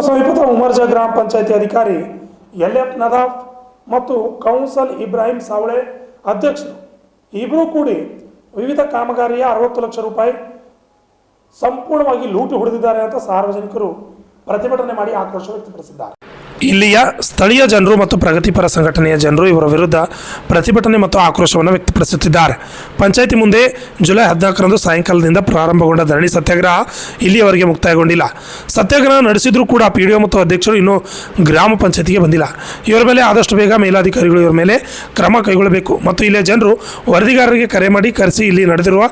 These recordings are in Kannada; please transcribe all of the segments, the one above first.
ಸಮೀಪದ ಉಮರ್ಜಾ ಗ್ರಾಮ ಪಂಚಾಯತಿ ಅಧಿಕಾರಿ LF ನದಾಫ್ ಮತ್ತು ಕೌನ್ಸಲ್ ಇಬ್ರಾಹಿಂ ಸಾವಳೆ ಅಧ್ಯಕ್ಷರು ಇಬ್ಬರೂ ಕೂಡಿ ವಿವಿಧ ಕಾಮಗಾರಿಯ 60 ಲಕ್ಷ ರೂಪಾಯಿ ಸಂಪೂರ್ಣವಾಗಿ ಲೂಟಿ ಹೊಡೆದಿದ್ದಾರೆ ಅಂತ ಸಾರ್ವಜನಿಕರು ಪ್ರತಿಭಟನೆ ಮಾಡಿ ಆಕ್ರೋಶ ವ್ಯಕ್ತಪಡಿಸಿದ್ದಾರೆ. ಇಲ್ಲಿಯ ಸ್ಥಳೀಯ ಜನರು ಮತ್ತು ಪ್ರಗತಿಪರ ಸಂಘಟನೆಯ ಜನರು ಇವರ ವಿರುದ್ಧ ಪ್ರತಿಭಟನೆ ಮತ್ತು ಆಕ್ರೋಶವನ್ನು ವ್ಯಕ್ತಪಡಿಸುತ್ತಿದ್ದಾರೆ. ಪಂಚಾಯಿತಿ ಮುಂದೆ ಜುಲೈ 14ರಂದು ಸಾಯಂಕಾಲದಿಂದ ಪ್ರಾರಂಭಗೊಂಡ ಧರಣಿ ಸತ್ಯಾಗ್ರಹ ಇಲ್ಲಿಯವರೆಗೆ ಮುಕ್ತಾಯಗೊಂಡಿಲ್ಲ. ಸತ್ಯಾಗ್ರಹ ನಡೆಸಿದ್ರೂ ಕೂಡ PDO ಮತ್ತು ಅಧ್ಯಕ್ಷರು ಇನ್ನೂ ಗ್ರಾಮ ಪಂಚಾಯತಿಗೆ ಬಂದಿಲ್ಲ. ಇವರ ಮೇಲೆ ಆದಷ್ಟು ಬೇಗ ಮೇಲಾಧಿಕಾರಿಗಳು ಇವರ ಮೇಲೆ ಕ್ರಮ ಕೈಗೊಳ್ಳಬೇಕು ಮತ್ತು ಇಲ್ಲಿಯ ಜನರು ವರದಿಗಾರರಿಗೆ ಕರೆ ಮಾಡಿ ಕರೆಸಿ ಇಲ್ಲಿ ನಡೆದಿರುವ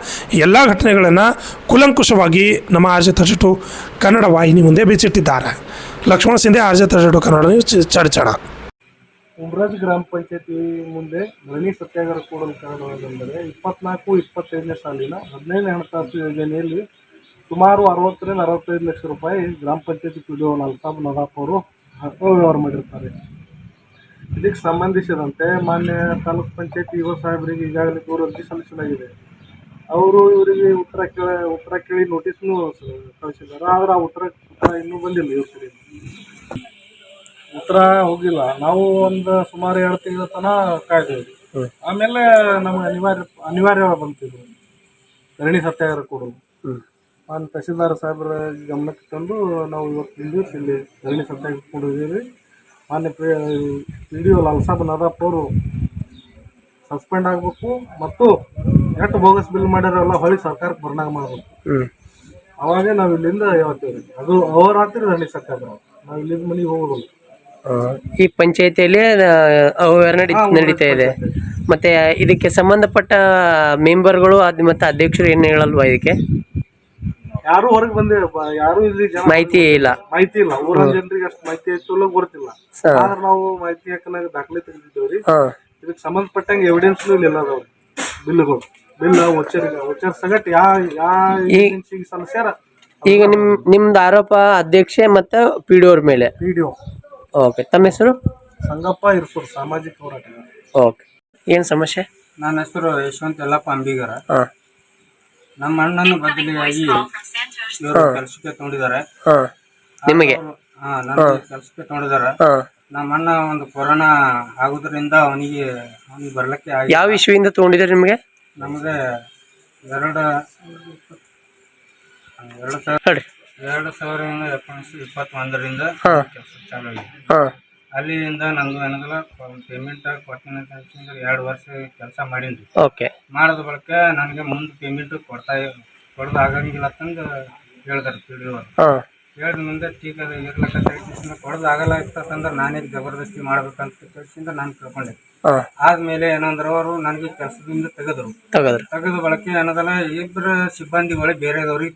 ಎಲ್ಲ ಘಟನೆಗಳನ್ನು ಕೂಲಂಕುಷವಾಗಿ ನಮ್ಮ RJ32 ಕನ್ನಡ ವಾಹಿನಿ ಮುಂದೆ ಬಿಚ್ಚಿಟ್ಟಿದ್ದಾರೆ. Lakshmana Sindhe, RJ32 Kannada news, Chadchan. ಉಮರಾಜ್ ಗ್ರಾಮ ಪಂಚಾಯತಿ ಮುಂದೆ ಧರಣಿ ಸತ್ಯಾಗ್ರಹ ಕೂಡಲು ಕಾರಣವಾದೆಂದರೆ 24-25ನೇ ಸಾಲಿನ 15ನೇ ಹಣಕಾಸು ಯೋಜನೆಯಲ್ಲಿ ಸುಮಾರು 60-65 ಲಕ್ಷ ರೂಪಾಯಿ ಗ್ರಾಮ ಪಂಚಾಯತಿ PDO ಅಲ್ತಾಫ್ ನದಾಫ್ ಅವರು ಅವ್ಯವಹಾರ ಮಾಡಿರ್ತಾರೆ. ಇದಕ್ಕೆ ಸಂಬಂಧಿಸಿದಂತೆ ಮಾನ್ಯ ತಾಲೂಕು ಪಂಚಾಯತಿ ಯುವ ಸಾಹೇಬರಿಗೆ ಈಗಾಗಲೇ ದೂರು ಅರ್ಜಿ ಸಲ್ಲಿಸಲಾಗಿದೆ. ಅವರು ಇವರಿಗೆ ಉತ್ತರ ಕೇಳಿ ನೋಟಿಸ್ನು ಕಳಿಸಿದ್ದಾರೆ. ಆದರೆ ಆ ಉತ್ತರ ಇನ್ನೂ ಬಂದಿಲ್ಲ. ಇವ್ರ ಕಡೆ ಉತ್ತರ ಹೋಗಿಲ್ಲ. ನಾವು ಒಂದು ಸುಮಾರು 2 ತಿಂಗಳ ತನಕ ಕಾಯ್ದೇವಿ. ಆಮೇಲೆ ನಮ್ಗೆ ಅನಿವಾರ್ಯ ಬಂತಿದ್ರು ಧರಣಿ ಸತ್ಯಾಗ್ರಹ ಕೊಡೋದು. ನಾನು ತಹಸೀಲ್ದಾರ್ ಸಾಹೇಬ್ರ ಗಮನಕ್ಕೆ ತಂದು ನಾವು ಇವತ್ತಿನ ದಿವಸ ಇಲ್ಲಿ ಧರಣಿ ಸತ್ಯಾಗ್ರಹ ಕೊಡಿದ್ದೀವಿ. ಮಾನ್ಯ PDO ಅಲ್ತಾಫ್ ನದಾಫ್ ಅವರು ಸಸ್ಪೆಂಡ್ ಆಗಬೇಕು ಮತ್ತು ಎಷ್ಟು ಬೋಗಸ್ ಬಿಲ್ ಮಾಡ್ಯಾರಲ್ಲ ಹೊಳಿ ಸರ್ಕಾರಕ್ಕೆ ಪರಿಣಾಮ ಮಾಡಬೇಕು. ಅವಾಗೇ ನಾವು ಇಲ್ಲಿಂದ ಹೇಳ್ತೇವೆ. ಅದು ಅಹೋರಾತ್ರಿ ಧರಣಿ ಸತ್ಯಾಗ್ರಹ. ನಾವು ಇಲ್ಲಿಂದ ಮನೆಗೆ ಹೋಗೋದಿಲ್ಲ. ಈ ಪಂಚಾಯತಿಯಲ್ಲಿ ಅವ್ಯವಹಾರ ನಡೀತಾ ಇದೆ. ಮತ್ತೆ ಇದಕ್ಕೆ ಸಂಬಂಧಪಟ್ಟ ಮೆಂಬರ್ಗಳು ಮತ್ತು ಅಧ್ಯಕ್ಷರು ಏನು ಹೇಳಲ್ವಾ? ಇದಕ್ಕೆ ಯಾರು ಹೊರಗೆ ಬಂದೇ ಯಾರು ಇಲ್ಲಿ ಮಾಹಿತಿ ಇಲ್ಲ. ಊರ ಜನರಿಗೆ ಅಷ್ಟು ಮಾಹಿತಿ ಐತಲ್ಲ ಗೊತ್ತಿಲ್ಲ. ಆದ್ರೆ ನಾವು ಮಾಹಿತಿ ಹಾಕಲಾಗ ದಾಖಲೆ ತೆಗೆದಿದ್ದೇವ್ರಿ. ಇದಕ್ಕೆ ಸಂಬಂಧಪಟ್ಟಂಗೆ ಎವಿಡೆನ್ಸ್ ಇಲ್ಲ ಅದಾವ. ಬಿಲ್ ವಚರ್ ಸಗಟ್ ಏಜೆನ್ಸಿಗೆ ಸಲ್ಲಿಸ್ಯಾರ. ಈಗ ನಿಮ್ದು ಆರೋಪ ಅಧ್ಯಕ್ಷೆ ಮತ್ತು PDO ಅವ್ರ ಮೇಲೆ. PDO. ಓಕೆ. ತಮ್ಮ ಹೆಸರು? ಸಂಗಪ್ಪ ಇರ್ಸೂರು, ಸಾಮಾಜಿಕ ಹೋರಾಟಗಾರ. ಓಕೆ. ಏನು ಸಮಸ್ಯೆ? ನನ್ನ ಹೆಸರು ಯಶವಂತ ಯಲ್ಲಪ್ಪ ಅಂಬಿಗರ. ನಮ್ಮ ಅಣ್ಣನ ಬದಲಿಯಾಗಿ ಇವರು ಕೆಲಸಕ್ಕೆ ತಗೊಂಡಿದ್ದಾರೆ. ನಿಮಗೆ? ಕೆಲಸಕ್ಕೆ ತಗೊಂಡಿದ್ದಾರೆ. ನಮ್ಮ ಅಣ್ಣ ಒಂದು ಕೊರೋನಾ ಆಗೋದ್ರಿಂದ ಅವನಿಗೆ ಬರ್ಲಿಕ್ಕೆ ಯಾವ ವಿಷಯದಿಂದ ತಗೊಂಡಿದ್ದಾರೆ ನಿಮಗೆ? ನಮಗೆ 2021ರಿಂದ ಕೆಲಸ ಚಾಲು ಆಗಿದೆ. ಅಲ್ಲಿಂದ ನಂದು ನನಗೆಲ್ಲ ಪೇಮೆಂಟ್ ಕೊಡ್ತೀನಿ ಅಂತ 2 ವರ್ಷ ಕೆಲಸ ಮಾಡೀನಿ. ಮಾಡಿದ ಬಳಿಕ ನನಗೆ ಮುಂದೆ ಪೇಮೆಂಟ್ ಕೊಡೋದು ಆಗಂಗಿಲ್ಲ ಅಂತಂದು ಹೇಳಿದಾರೆ PDO ಅವರು. ಹೇಳಿದ ಮುಂದೆ ಠೀಕ್ ಅದು ಇರ್ಲಕ್ಕ ಕೊಡೋದು ಆಗಲ್ಲ ಇರ್ತಂದ್ರೆ ನಾನೇ ಜಬರ್ದಸ್ತಿ ಮಾಡ್ಬೇಕಂತ ಕೇಳಿಸಿಂದ ನಾನು ತಿಳ್ಕೊಂಡೆ. ಆದ್ಮೇಲೆ ಏನಂದ್ರೆ ಅವರು ನನಗೆ ಕೆಲಸದಿಂದ ತೆಗೆದ ಬಳಕ ಏನದಲ್ಲ 2 ಸಿಬ್ಬಂದಿಗಳು ಬೇರೆದವ್ರಿಗೆ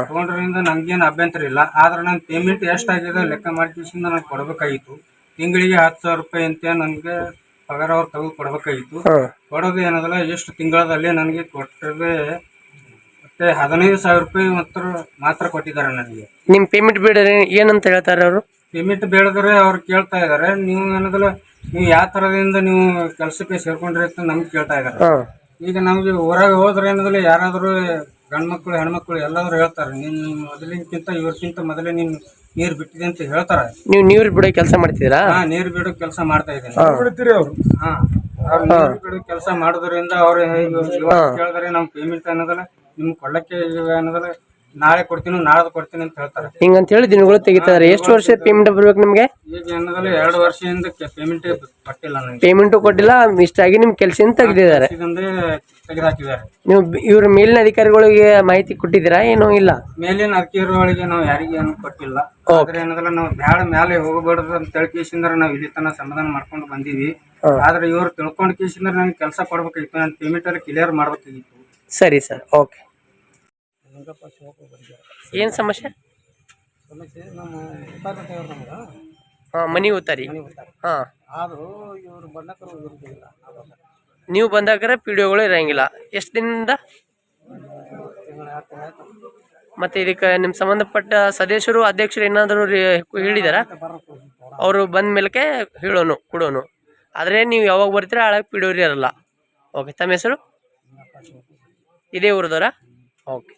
ತಗೊಂಡ್ರಿಂದ ನಮ್ಗೇನು ಅಭ್ಯಂತರ ಇಲ್ಲ. ಆದ್ರೆ ನನ್ನ ಪೇಮೆಂಟ್ ಎಷ್ಟಾಗಿದೆ ಲೆಕ್ಕ ಮಾಡ್ಕಿಸಿಂದ ನಾನು ಕೊಡ್ಬೇಕಾಗಿತ್ತು. ತಿಂಗಳಿಗೆ 10,000 ರೂಪಾಯಿ ಅಂತ ನನಗೆ ಪಗಾರ ಅವ್ರು ತೆಗೆದು ಕೊಡ್ಬೇಕಾಗಿತ್ತು. ಕೊಡೋದು ಏನದಲ್ಲ ಎಷ್ಟು ತಿಂಗಳಲ್ಲೇ ನನಗೆ ಕೊಟ್ಟರೆ ಮತ್ತೆ 15,000 ರೂಪಾಯಿ ಮಾತ್ರ ಕೊಟ್ಟಿದ್ದಾರೆ ನನಗೆ. ನಿಮ್ ಪೇಮೆಂಟ್ ಬೇಡರೆ ಏನಂತ ಹೇಳ್ತಾರೆ ಅವರು? ಪೇಮೆಂಟ್ ಬೇಡದ್ರೆ ಅವ್ರು ಕೇಳ್ತಾ ಇದಾರೆ, ನೀವು ಏನದಲ್ಲ ನೀವು ಯಾವ ತರದಿಂದ ನೀವು ಕೆಲಸಕ್ಕೆ ಸೇರ್ಕೊಂಡ್ರಿ ಅಂತ ನಮ್ಗೆ ಕೇಳ್ತಾ ಇದಾರೆ. ಈಗ ನಮ್ಗೆ ಹೊರಗೆ ಹೋದ್ರೆ ಏನದಲ್ಲ ಯಾರಾದ್ರೂ ಗಂಡ್ಮಕ್ಳು ಹೆಣ್ಮಕ್ಳು ಎಲ್ಲಾದ್ರೂ ಹೇಳ್ತಾರೆ, ನೀನ್ ಮೊದಲಿನಕ್ಕಿಂತ ಇವ್ರಕ್ಕಿಂತ ಮೊದಲೇ ನೀನ್ ನೀರ್ ಬಿಟ್ಟಿದೆ ಅಂತ ಹೇಳ್ತಾರೆ. ನೀವು ನೀರು ಬಿಡೋ ಕೆಲಸ ಮಾಡ್ತಿದ್ದೀರಾ? ನೀರು ಬಿಡೋ ಕೆಲಸ ಮಾಡ್ತಾ ಇದ್ದೀನಿ. ಅವ್ರು ನೀರು ಬಿಡೋ ಕೆಲಸ ಮಾಡೋದ್ರಿಂದ ಅವ್ರು ಕೇಳಿದ್ರೆ ನಮ್ ಪೇಮೆಂಟ್ ಅನ್ನೋದಲ್ಲ ನಿಮ್ಗೆ ಕೊಡ್ಲಕ್ಕೆ ಅನ್ನೋದಲ್ಲ ನಾಳೆ ಕೊಡ್ತೀನಿ ನಾಳೆ ಕೊಡ್ತೀನಿ ಅಂತ ಹೇಳ್ತಾರೆ. ಹಿಂಗಂತ ಹೇಳಿ ದಿನಗಳು ತೆಗಿತಾರೆ. ಎಷ್ಟು ವರ್ಷ ಪೇಮೆಂಟ್ ಬರ್ಬೇಕು ನಿಮ್ಗೆ? ಈಗ ಅನ್ನೋದಲ್ಲ 2 ವರ್ಷದಿಂದ ಪೇಮೆಂಟ್ ಕೊಟ್ಟಿಲ್ಲ ನನಗೆ. ಪೇಮೆಂಟು ಕೊಟ್ಟಿಲ್ಲ, ಇಷ್ಟಾಗಿ ನಿಮ್ ಕೆಲಸದಿಂದ ತೆಗೆದಿದ್ದಾರೆ. ತೆಗೆದುಹಾಕಿದ್ದಾರೆ. ನೀವು ಇವ್ರ ಮೇಲಿನ ಅಧಿಕಾರಿಗಳಿಗೆ ಮಾಹಿತಿ ಕೊಟ್ಟಿದ್ದೀರಾ ಏನೋ? ಇಲ್ಲ, ಮೇಲಿನ ಅಧಿಕಾರಿಗಳಿಗೆ ನಾವು ಯಾರಿಗೆ ಏನು ಕೊಟ್ಟಿಲ್ಲ. ಆದ್ರೆ ಏನದಲ್ಲ ನಾವು ಬ್ಯಾಡ ಮೇಲೆ ಹೋಗಬಾರ್ದು ಅಂತ ತಿಳ್ಕೇಸಿಂದ್ರೆ ನಾವು ಇಲ್ಲಿ ತನ ಸಮಾಧಾನ ಮಾಡ್ಕೊಂಡು ಬಂದೀವಿ. ಆದ್ರೆ ಇವ್ರು ತಿಳ್ಕೊಂಡ್ ಕೇಸಿಂದ್ರೆ ನನಗೆ ಕೆಲಸ ಕೊಡ್ಬೇಕಾಗಿತ್ತು, ನನ್ನ ಪೇಮೆಂಟ್ ಅಲ್ಲಿ ಕ್ಲಿಯರ್ ಮಾಡ್ಬೇಕಾಗಿತ್ತು. ಸರಿ ಸರ್, ಓಕೆ. ಏನು ಸಮಸ್ಯೆ? ಮನಿ ಉತ್ತಾರಿ. ಆದರೂ ಇವರು ಬಣ್ಣಕರು ಇರುವುದಿಲ್ಲ. ನೀವು ಬಂದಾಗ PDOಗಳು ಇರಂಗಿಲ್ಲ. ಎಷ್ಟು ದಿನದಿಂದ? ಮತ್ತೆ ಇದಕ್ಕೆ ನಿಮ್ಮ ಸಂಬಂಧಪಟ್ಟ ಸದಸ್ಯರು ಅಧ್ಯಕ್ಷರು ಏನಾದರೂ ಹೇಳಿದಾರ? ಅವರು ಬಂದ ಮೇಲಕ್ಕೆ ಹೇಳೋನು ಕೊಡೋನು. ಆದರೆ ನೀವು ಯಾವಾಗ ಬರ್ತೀರಾ ಆಳಾಗ PDO ಇರಲ್ಲ. ಓಕೆ. ತಮ್ಮ ಹೆಸರು? ಇದೇ ಊರದವರಾ? ಓಕೆ.